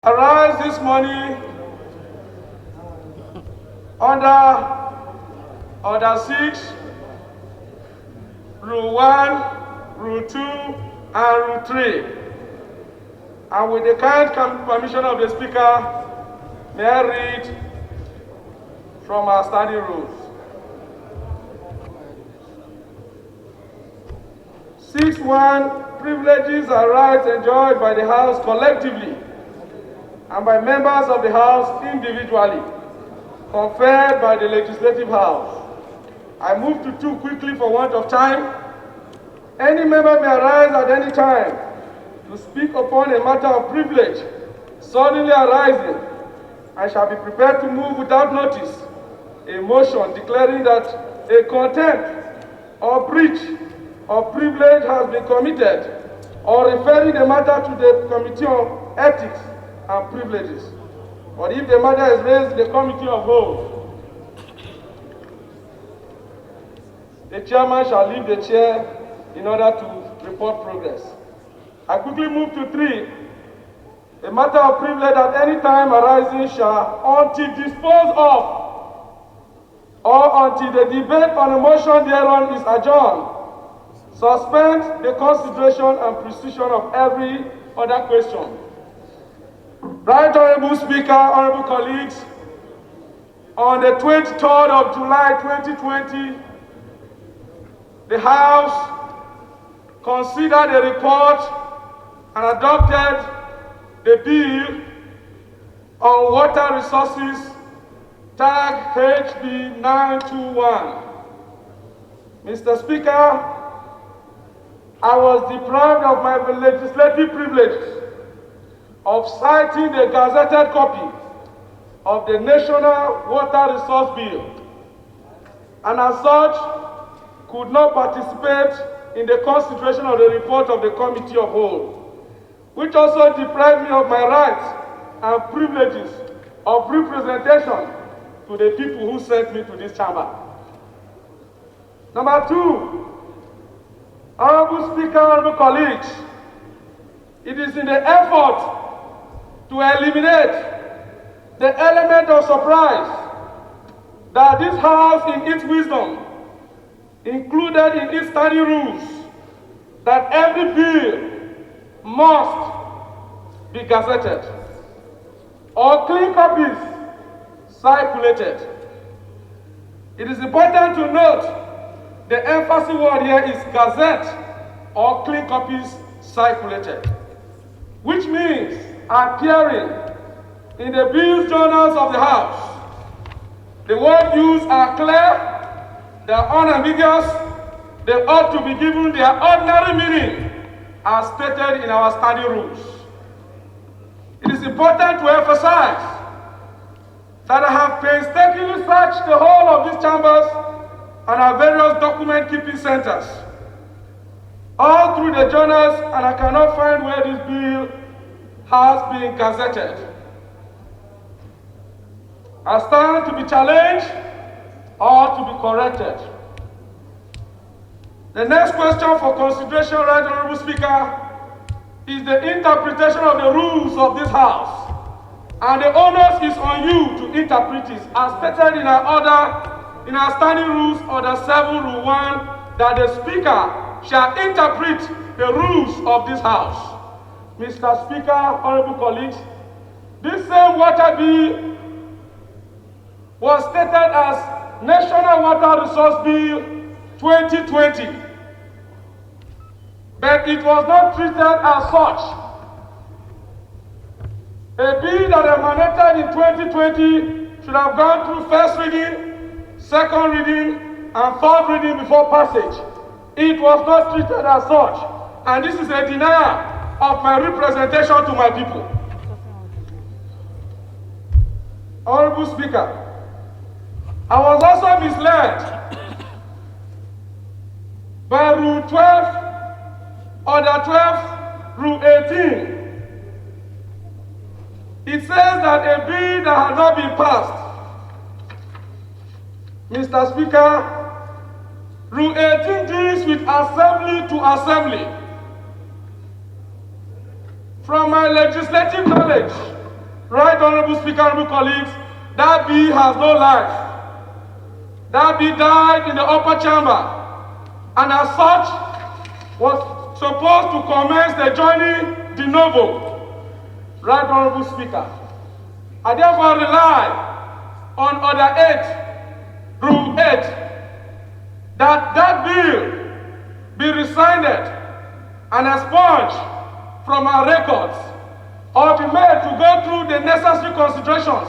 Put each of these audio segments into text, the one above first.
Arise this morning under Order 6, Rule 1, Rule 2, and Rule 3. And with the kind permission of the Speaker, may I read from our study rules. 6.1 Privileges and rights enjoyed by the House collectively and by members of the House individually, conferred by the Legislative House. I move to 2 quickly for want of time. Any member may arise at any time to speak upon a matter of privilege suddenly arising. I shall be prepared to move without notice a motion declaring that a contempt or breach of privilege has been committed, or referring the matter to the Committee on Ethics and Privileges. But if the matter is raised in the Committee of Whole, the chairman shall leave the chair in order to report progress. I quickly move to 3. A matter of privilege at any time arising shall, until disposed of, or until the debate on a motion thereon is adjourned, suspend the consideration and precision of every other question. Right Honorable Speaker, Honorable colleagues, on the 23rd of July 2020, the House considered a report and adopted the bill on water resources, tag HB 921. Mr. Speaker, I was deprived of my legislative privileges of citing the gazetted copy of the National Water Resource Bill, and as such could not participate in the consideration of the report of the Committee of Whole, which also deprived me of my rights and privileges of representation to the people who sent me to this chamber. Number 2, Honorable Speaker, honorable colleagues, it is in the effort to eliminate the element of surprise that this House, in its wisdom, included in its study rules, that every bill must be gazetted or clean copies circulated. It is important to note the emphasis word here is gazette or clean copies circulated, which means appearing in the bills journals of the House. The words used are clear, they are unambiguous, they ought to be given their ordinary meaning as stated in our study rules. It is important to emphasize that I have painstakingly searched the whole of these chambers and our various document-keeping centers, all through the journals, and I cannot find where this bill has been gazetted. I stand to be challenged or to be corrected. The next question for consideration, Right Honorable Speaker, is the interpretation of the rules of this House. And the onus is on you to interpret it, as stated in our order, in our standing rules, Order 7, Rule 1, that the Speaker shall interpret the rules of this House. Mr. Speaker, honorable colleagues, this same water bill was stated as National Water Resource Bill 2020, but it was not treated as such. A bill that emanated in 2020 should have gone through first reading, second reading, and third reading before passage. It was not treated as such, and this is a denial of my representation to my people. Honorable Speaker, I was also misled by Rule 12, Order 12, Rule 18. It says that a bill that has not been passed, Mr. Speaker, Rule 18 deals with assembly to assembly. From my legislative knowledge, Right Honorable Speaker, honorable colleagues, that bill has no life. That bill died in the upper chamber, and as such was supposed to commence the journey de novo. Right Honorable Speaker, I therefore rely on Order 8, Rule 8, that bill be rescinded and expunged from our records, or be made to go through the necessary considerations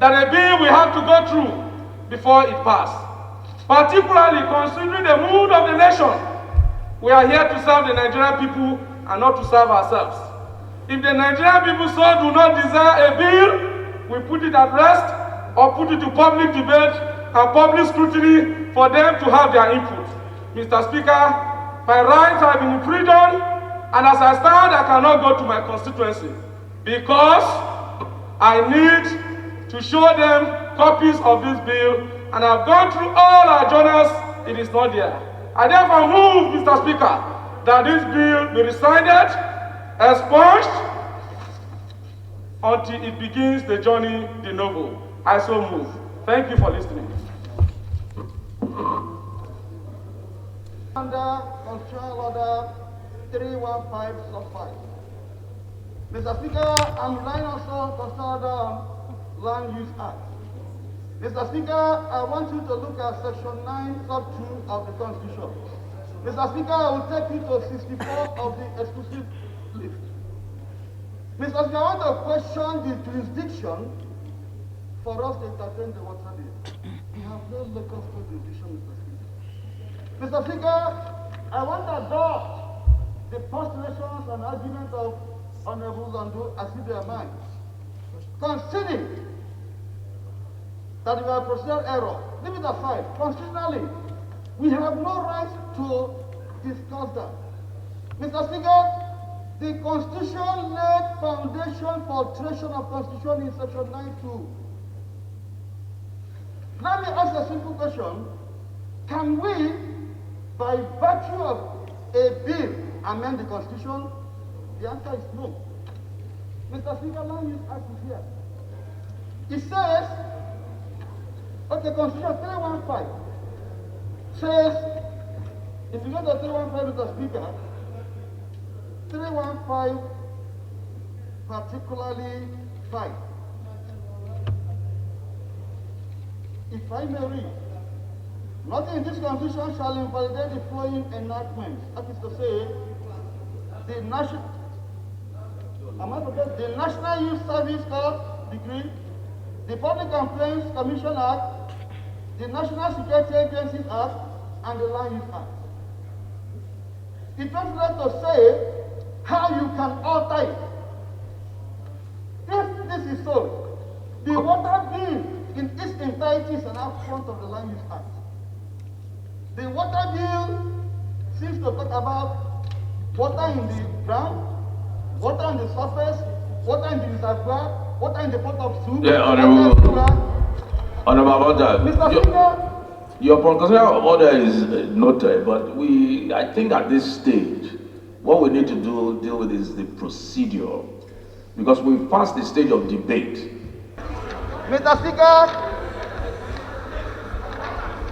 that a bill will have to go through before it passes. Particularly considering the mood of the nation, we are here to serve the Nigerian people and not to serve ourselves. If the Nigerian people so do not desire a bill, we put it at rest or put it to public debate and public scrutiny for them to have their input. Mr. Speaker, my rights have been infringed, and as I stand, I cannot go to my constituency because I need to show them copies of this bill, and I've gone through all our journals, it is not there. I therefore move, Mr. Speaker, that this bill be rescinded, expunged, until it begins the journey de novo. I so move. Thank you for listening. Under Constitutional Order 315 sub 5. Mr. Speaker, I'm relying also on Constitutional Order Land Use Act. Mr. Speaker, I want you to look at Section 9 sub 2 of the Constitution. Mr. Speaker, I will take you to 64 of the exclusive list. Mr. Speaker, I want to question the jurisdiction for us to entertain the water bill. We have no local jurisdiction, Mr. Speaker. Mr. Speaker, I want to adopt the postulations and arguments of Honorable Lando as if they are mine. Considering that we have procedural error, leave it aside. Constitutionally, we have no right to discuss that. Mr. Speaker, the Constitution laid foundation for alteration of Constitution in Section 9.2. Let me ask a simple question. Can we, by virtue of a bill, amend the Constitution? The answer is no. Mr. Speaker, Land Use Act is here. It says, okay, Constitution 315 says, if you go to 315, Mr. Speaker, 315 particularly 5. If I may read, nothing in this Constitution shall invalidate the following enactments. That is to say, the National Youth Service Corps Decree, the Public Complaints Commission Act, the National Security Agencies Act, and the Land Use Act. It doesn't like to say how you can alter it. If this is so, the water bill in its entirety is an affront of the Land Use Act. The water bill seems to talk about water in the ground, water on the surface, water in the reservoir, water in the pot of soup. Yeah, Honorable Order. Mr. Speaker, your constitutional order is noted, but I think at this stage, what we need to deal with is the procedure, because we've passed the stage of debate. Mr. Speaker,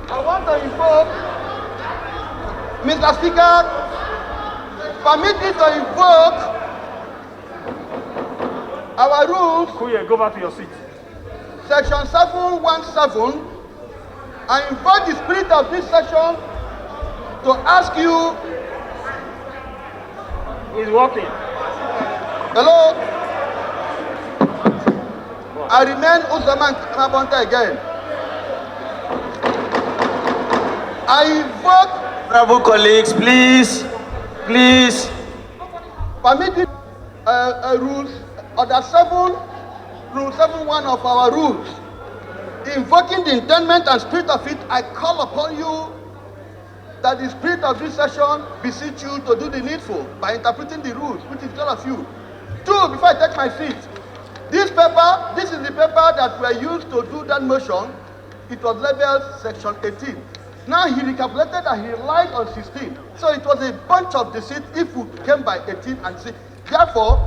I want to invoke, Mr. Speaker, permit me to invoke our rules. Kuye, go back to your seat. Section 717. I invite the spirit of this session to ask you. He's working. Hello? I remain Usaman Nabonta again. I invoke. Honorable colleagues, please. Permit me rules. Order 7, Rule 7.1 of our rules. Invoking the intendment and spirit of it, I call upon you that the spirit of this session beseech you to do the needful by interpreting the rules, which is all of you. 2, before I take my seat, this is the paper that were used to do that motion. It was labeled Section 18. Now he recalculated that he relied on 16. So it was a bunch of deceit if we came by 18 and 6. Therefore,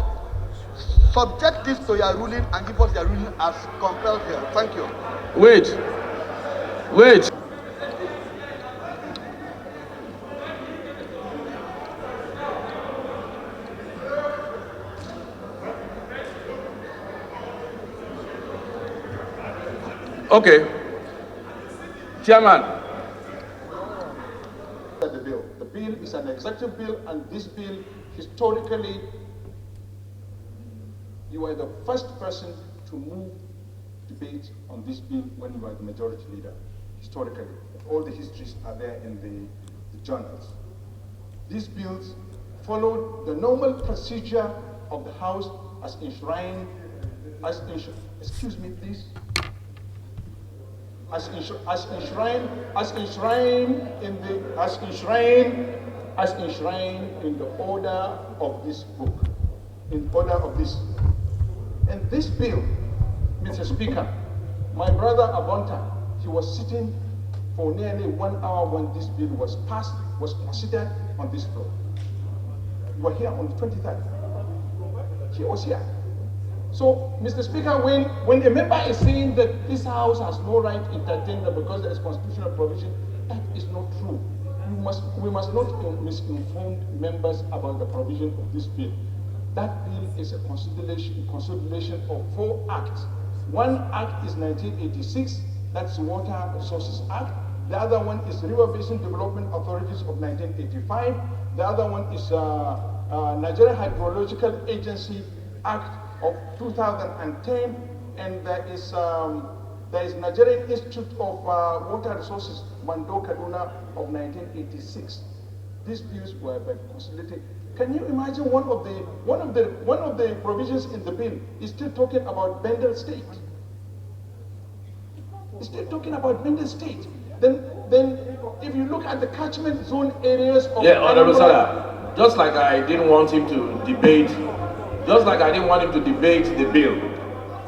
subject this to your ruling and give us your ruling as compelled here. Thank you. Wait. Okay. Chairman. The bill is an executive bill, and this bill, historically, you are the first person to move debate on this bill when you are the majority leader, historically. All the histories are there in the journals. These bills followed the normal procedure of the House as enshrined, excuse me please, as enshrined in the order of this book, in order of this. And this bill, Mr. Speaker, my brother Abonta, he was sitting for nearly 1 hour when this bill was passed, was considered on this floor. You were here on the 23rd. He was here. So, Mr. Speaker, when a member is saying that this House has no right to entertain them because there is constitutional provision, that is not true. We must not misinform members about the provision of this bill. That bill is a consolidation of 4 acts. One act is 1986, that's the Water Resources Act. The other one is River Basin Development Authorities of 1985. The other one is Nigeria Hydrological Agency Act of 2010, and there is Nigerian Institute of Water Resources, Mando Kaduna of 1986. These bills were consolidated. Can you imagine one of the provisions in the bill is still talking about Bendel State? It's still talking about Bendel State. Then if you look at the catchment zone areas of Honorable Sada, just like I didn't want him to debate the bill,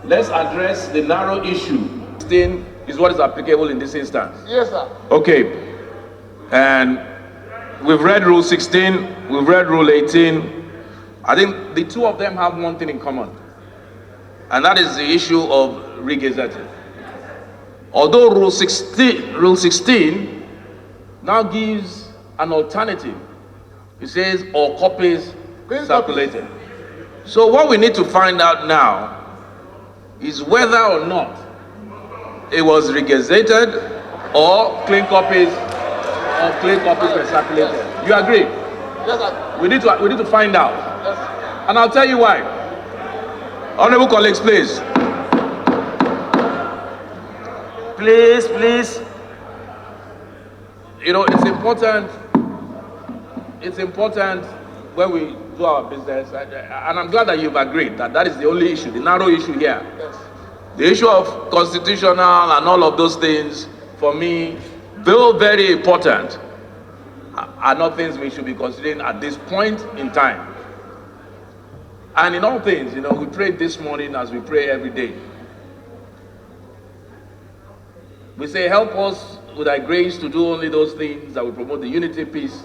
let's address the narrow issue. This is what is applicable in this instance. Yes, sir. Okay. And we've read Rule 16, we've read Rule 18. I think the two of them have one thing in common, and that is the issue of regazetting. Although Rule 16 now gives an alternative. It says, all copies circulated. So what we need to find out now is whether or not it was regazetted or clean copies were circulated. Yes. You agree? Yes, sir. We need to find out. Yes. And I'll tell you why. Honorable colleagues, please. Please. You know, it's important when we do our business, and I'm glad that you've agreed that that is the only issue, the narrow issue here. Yes. The issue of constitutional and all of those things, for me, though very important, are not things we should be considering at this point in time. And in all things, you know, we prayed this morning as we pray every day. We say, help us with thy grace to do only those things that will promote the unity, peace,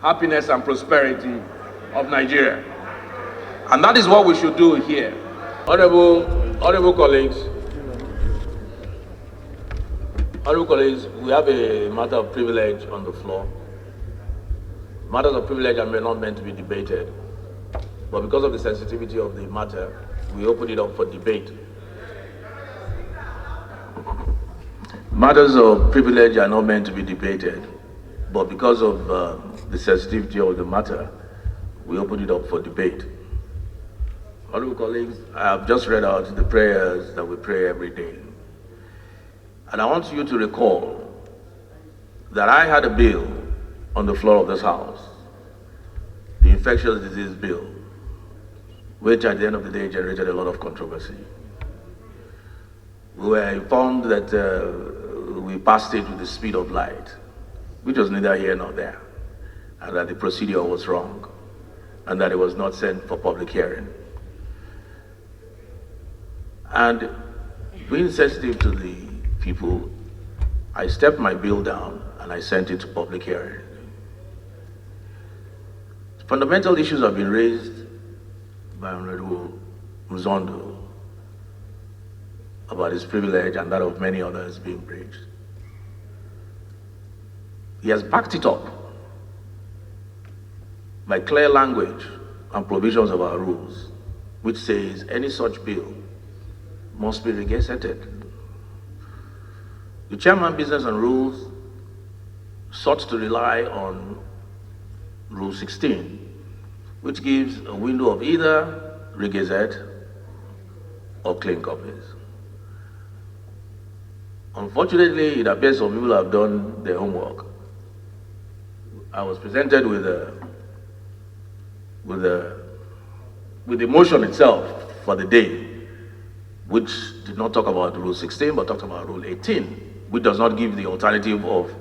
happiness, and prosperity of Nigeria. And that is what we should do here. Honorable colleagues, we have a matter of privilege on the floor. Matters of privilege are not meant to be debated, but because of the sensitivity of the matter, we open it up for debate. Matters of privilege are not meant to be debated, but because of the sensitivity of the matter, we open it up for debate. Honorable colleagues, I have just read out the prayers that we pray every day. And I want you to recall that I had a bill on the floor of this House, the infectious disease bill, which at the end of the day generated a lot of controversy. We were informed that we passed it with the speed of light, which was neither here nor there, and that the procedure was wrong, and that it was not sent for public hearing. And being sensitive to the people, I stepped my bill down and I sent it to public hearing. Fundamental issues have been raised by Honorable Mzondo about his privilege and that of many others being breached. He has backed it up by clear language and provisions of our rules, which says any such bill must be regazetted. The chairman, Business and Rules, sought to rely on Rule 16, which gives a window of either regazette or clean copies. Unfortunately, it appears some people have done their homework. I was presented with the motion itself for the day, which did not talk about Rule 16, but talked about Rule 18, which does not give the alternative of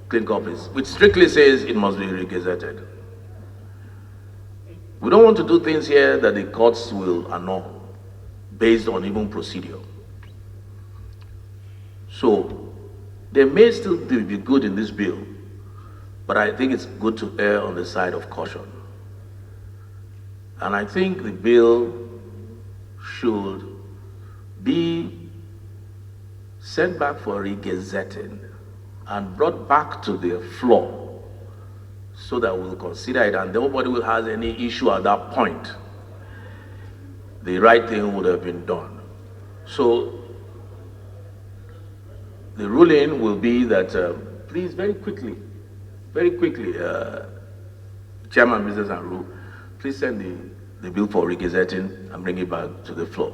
clean copies, which strictly says it must be regazetted. We don't want to do things here that the courts will annul based on even procedure. So there may still be good in this bill, but I think it's good to err on the side of caution. And I think the bill should be sent back for regazetting and brought back to the floor so that we'll consider it and nobody will have any issue at that point. The right thing would have been done. So the ruling will be that, please very quickly, Chairman, Business and Rule, please send the bill for regazetting and bring it back to the floor.